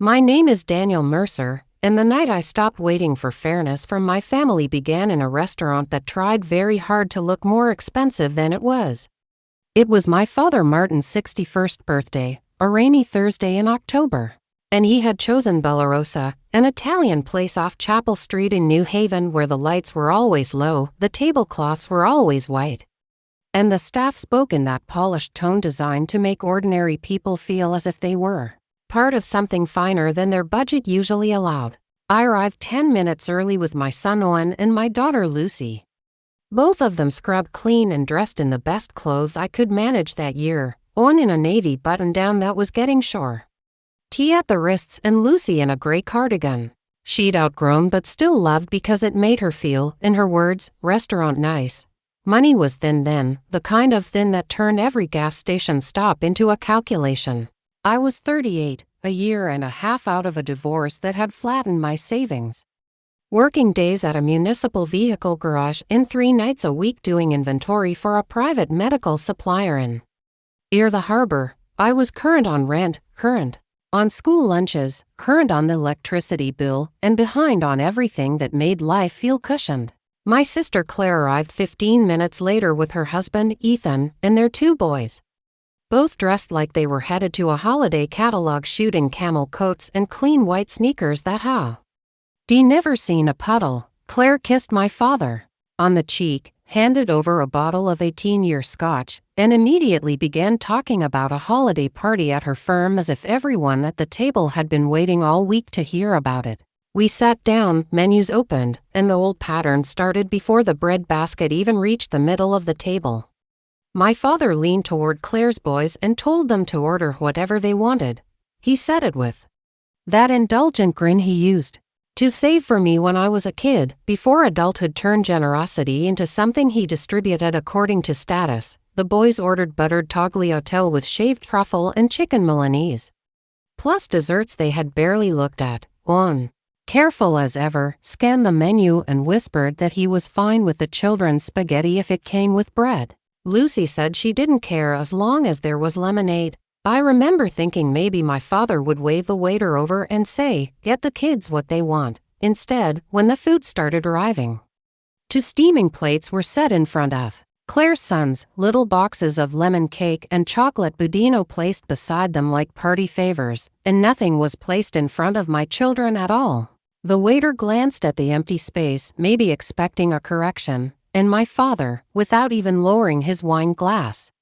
My name is Daniel Mercer, and the night I stopped waiting for fairness from my family began in a restaurant that tried very hard to look more expensive than it was. It was my father Martin's 61st birthday, a rainy Thursday in October, and he had chosen Bella Rosa, an Italian place off Chapel Street in New Haven where the lights were always low, the tablecloths were always white, and the staff spoke in that polished tone designed to make ordinary people feel as if they were part of something finer than their budget usually allowed. I arrived 10 minutes early with my son Owen and my daughter Lucy. Both of them scrubbed clean and dressed in the best clothes I could manage that year, Owen in a navy button-down that was getting shore tea at the wrists and Lucy in a gray cardigan she'd outgrown but still loved because it made her feel, in her words, restaurant nice. Money was thin then, the kind of thin that turned every gas station stop into a calculation. I was 38, a year and a half out of a divorce that had flattened my savings. Working days at a municipal vehicle garage and 3 nights a week doing inventory for a private medical supplier in Ear the Harbor. I was current on rent, current on school lunches, current on the electricity bill, and behind on everything that made life feel cushioned. My sister Claire arrived 15 minutes later with her husband, Ethan, and their 2 boys. Both dressed like they were headed to a holiday catalog shoot in camel coats and clean white sneakers that never seen a puddle. Claire kissed my father on the cheek, handed over a bottle of 18-year scotch, and immediately began talking about a holiday party at her firm as if everyone at the table had been waiting all week to hear about it. We sat down, menus opened, and the old pattern started before the bread basket even reached the middle of the table. My father leaned toward Claire's boys and told them to order whatever they wanted. He said it with that indulgent grin he used to save for me when I was a kid, before adulthood turned generosity into something he distributed according to status. The boys ordered buttered tagliatelle with shaved truffle and chicken Milanese, plus desserts they had barely looked at. One, careful as ever, scanned the menu and whispered that he was fine with the children's spaghetti if it came with bread. Lucy said she didn't care as long as there was lemonade. I remember thinking maybe my father would wave the waiter over and say, "Get the kids what they want." Instead, when the food started arriving, 2 steaming plates were set in front of Claire's sons, little boxes of lemon cake and chocolate budino placed beside them like party favors, and nothing was placed in front of my children at all. The waiter glanced at the empty space, maybe expecting a correction, and my father, without even lowering his wine glass,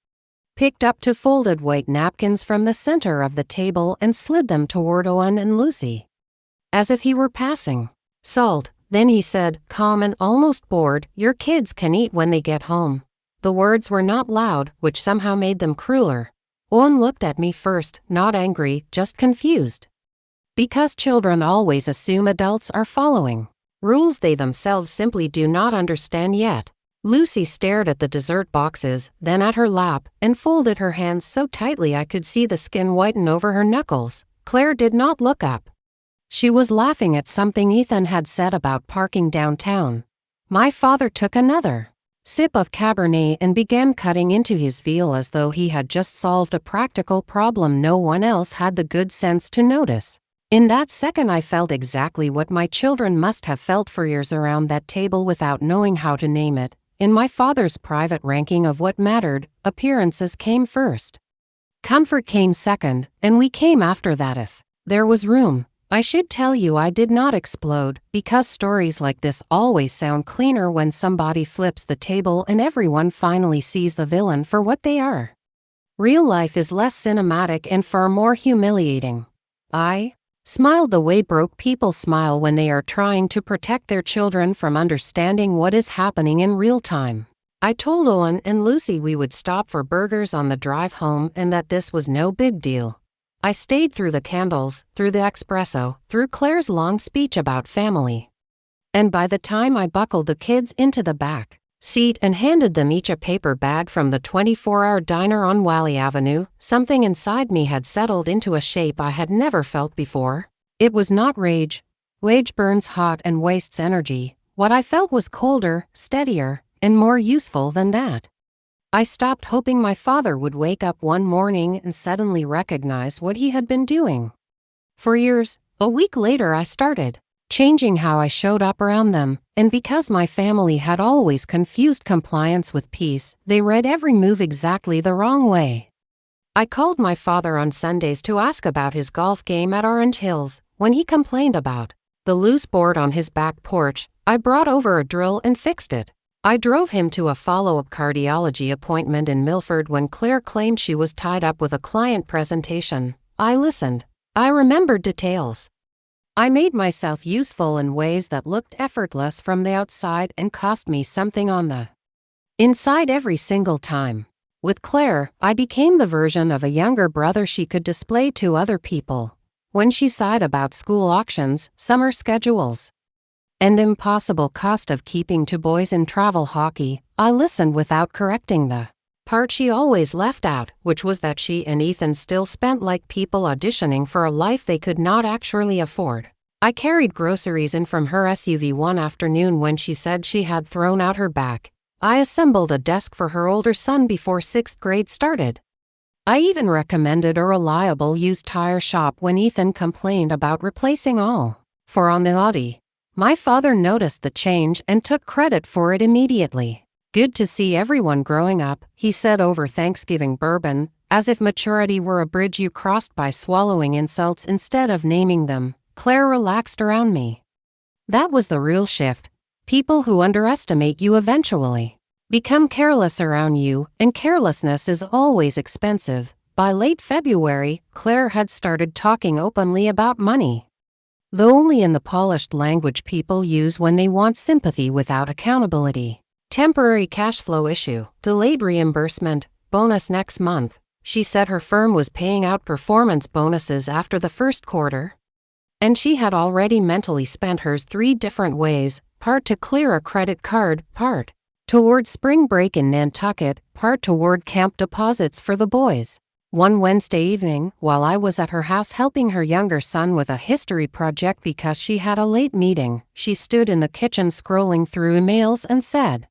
picked up 2 folded white napkins from the center of the table and slid them toward Owen and Lucy, as if he were passing salt. Then he said, calm and almost bored, "Your kids can eat when they get home." The words were not loud, which somehow made them crueler. Owen looked at me first, not angry, just confused. Because children always assume adults are following rules they themselves simply do not understand yet. Lucy stared at the dessert boxes, then at her lap, and folded her hands so tightly I could see the skin whiten over her knuckles. Claire did not look up. She was laughing at something Ethan had said about parking downtown. My father took another sip of Cabernet and began cutting into his veal as though he had just solved a practical problem no one else had the good sense to notice. In that second I felt exactly what my children must have felt for years around that table without knowing how to name it. In my father's private ranking of what mattered, appearances came first. Comfort came second, and we came after that if there was room. I should tell you I did not explode, because stories like this always sound cleaner when somebody flips the table and everyone finally sees the villain for what they are. Real life is less cinematic and far more humiliating. I smiled the way broke people smile when they are trying to protect their children from understanding what is happening in real time. I told Owen and Lucy we would stop for burgers on the drive home and that this was no big deal. I stayed through the candles, through the espresso, through Claire's long speech about family. And by the time I buckled the kids into the back seat and handed them each a paper bag from the 24-hour diner on Wally Avenue, something inside me had settled into a shape I had never felt before. It was not rage. Rage burns hot and wastes energy. What I felt was colder, steadier, and more useful than that. I stopped hoping my father would wake up one morning and suddenly recognize what he had been doing For years, a week later I started changing how I showed up around them, and because my family had always confused compliance with peace, they read every move exactly the wrong way. I called my father on Sundays to ask about his golf game at Orange Hills. When he complained about the loose board on his back porch, I brought over a drill and fixed it. I drove him to a follow-up cardiology appointment in Milford when Claire claimed she was tied up with a client presentation. I listened. I remembered details. I made myself useful in ways that looked effortless from the outside and cost me something on the inside every single time. With Claire, I became the version of a younger brother she could display to other people. When she sighed about school auctions, summer schedules, and the impossible cost of keeping two boys in travel hockey, I listened without correcting the part she always left out, which was that she and Ethan still spent like people auditioning for a life they could not actually afford. I carried groceries in from her SUV one afternoon when she said she had thrown out her back. I assembled a desk for her older son before 6th grade started. I even recommended a reliable used tire shop when Ethan complained about replacing all four on the Audi. My father noticed the change and took credit for it immediately. Good to see everyone growing up, he said over Thanksgiving bourbon, as if maturity were a bridge you crossed by swallowing insults instead of naming them. Claire relaxed around me. That was the real shift. People who underestimate you eventually become careless around you, and carelessness is always expensive. By late February, Claire had started talking openly about money, though only in the polished language people use when they want sympathy without accountability. Temporary cash flow issue, delayed reimbursement, bonus next month. She said her firm was paying out performance bonuses after the first quarter, and she had already mentally spent hers 3 different ways: part to clear a credit card, part toward spring break in Nantucket, part toward camp deposits for the boys. One Wednesday evening, while I was at her house helping her younger son with a history project because she had a late meeting, she stood in the kitchen scrolling through emails and said,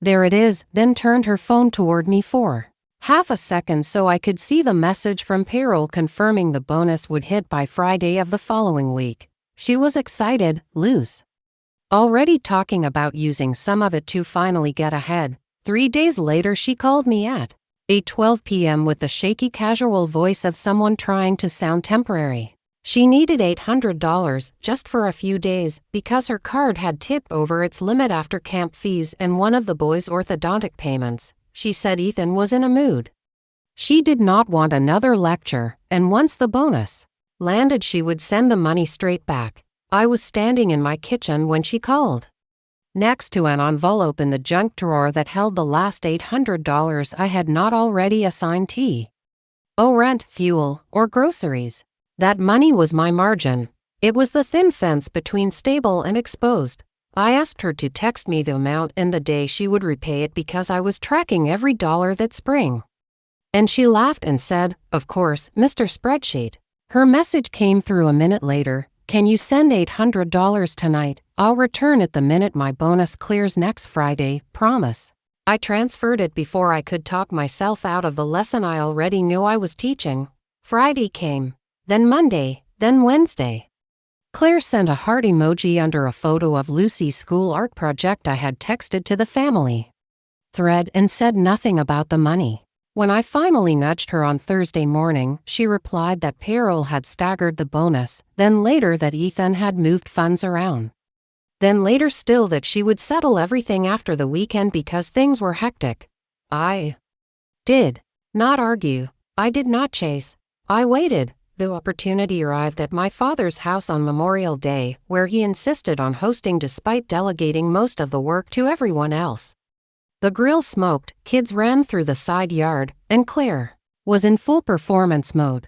"There it is," then turned her phone toward me for half a second so I could see the message from payroll confirming the bonus would hit by Friday of the following week. She was excited, loose, already talking about using some of it to finally get ahead. 3 days later she called me at 8:12 p.m. with the shaky casual voice of someone trying to sound temporary. She needed $800 just for a few days because her card had tipped over its limit after camp fees and one of the boys' orthodontic payments. She said Ethan was in a mood. She did not want another lecture, and once the bonus landed she would send the money straight back. I was standing in my kitchen when she called, next to an envelope in the junk drawer that held the last $800 I had not already assigned to rent, fuel, or groceries. That money was my margin. It was the thin fence between stable and exposed. I asked her to text me the amount and the day she would repay it because I was tracking every dollar that spring. And she laughed and said, "Of course, Mr. Spreadsheet." Her message came through a minute later. "Can you send $800 tonight? I'll return it the minute my bonus clears next Friday, promise." I transferred it before I could talk myself out of the lesson I already knew I was teaching. Friday came, then Monday, then Wednesday. Claire sent a heart emoji under a photo of Lucy's school art project I had texted to the family thread and said nothing about the money. When I finally nudged her on Thursday morning, she replied that payroll had staggered the bonus, then later that Ethan had moved funds around. Then later still that she would settle everything after the weekend because things were hectic. I did not argue. I did not chase. I waited. The opportunity arrived at my father's house on Memorial Day, where he insisted on hosting despite delegating most of the work to everyone else. The grill smoked, kids ran through the side yard, and Claire was in full performance mode.